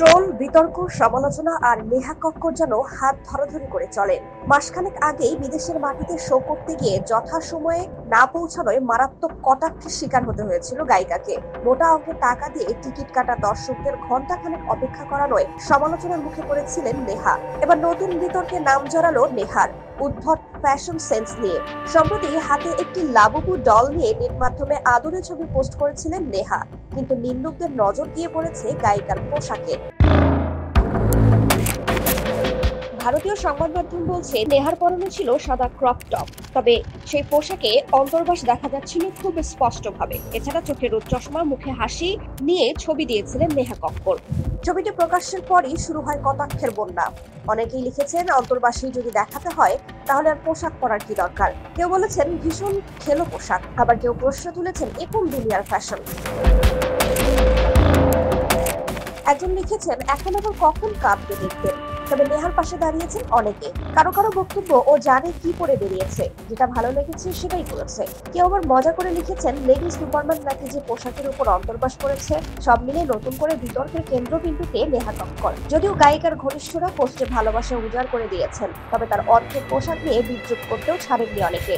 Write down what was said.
Troll, বিতর্ক, সমালোচনা আর নেহা কক্কর যেন হাত ধরাধরি করে চলেন। মাসখানেক আগেই বিদেশের মাটিতে শো করতে গিয়ে যথাসময়ে না পৌঁছানোয় মারাত্মক কটাক্ষের শিকার হতে হয়েছিল গায়িকাকে। মোটা অঙ্কের টাকা দিয়ে টিকিট কাটা দর্শকদের ঘণ্টাখানেক অপেক্ষা করানোয় সমালোচনার মুখে পড়েছিলেন নেহা। এবার নতুন বিতর্কে নাম জড়ালো নেহার উদ্ভট ফ্যাশন সেন্স নিয়ে। সম্প্রতি হাতে একটি লাবুবু ডল নিয়ে নেট মাধ্যমে আদরে ছবি পোস্ট করেছিলেন নেহা, কিন্তু নিন্দুকদের নজর দিয়ে পড়েছে গায়িকার পোশাকে। ভারতীয় সংবাদ মাধ্যম বলছে নেহার পরনে ছিল সাদা ক্রপ টপ, তবে সেই পোশাকে অন্তর্বাস দেখা যাচ্ছিল খুব স্পষ্টভাবে। এছাড়া চোখে রোদ চশমা, মুখে হাসি নিয়ে ছবি দিয়েছিলেন নেহা কক্কর। ছবিটি প্রকাশের পরই শুরু হয় কটাক্ষের বন্যা। অনেকেই লিখেছেন, অন্তর্বাসী যদি দেখাতে হয় তাহলে আর পোশাক পরার কি দরকার। কেউ বলেছেন ভীষণ খেলো পোশাক, আবার কেউ প্রশ্ন তুলেছেন এ কোন দুনিয়ার ফ্যাশন। একজন লিখেছেন, এখন আবার কখন কাঁদবে দেখবেন। তবে নেহার পাশে দাঁড়িয়েছেন অনেকে। কারো কারো বক্তব্য, ও জানে কি পরে বেরিয়েছে, যেটা ভালো লেগেছে সেটাই করেছে। কেউ আবার মজা করে লিখেছেন, লেডি সুপারম্যান নাকি যে পোশাকের উপর অন্তর্বাস করেছে। সব মিলে নতুন করে বিতর্কের কেন্দ্রবিন্দুতে নেহা কক্কর। যদিও গায়িকার ঘনিষ্ঠরা পোস্টে ভালোবাসা উজাড় করে দিয়েছেন, তবে তার অর্ধেক পোশাক নিয়ে বিদ্রুপ করতেও ছাড়েননি অনেকে।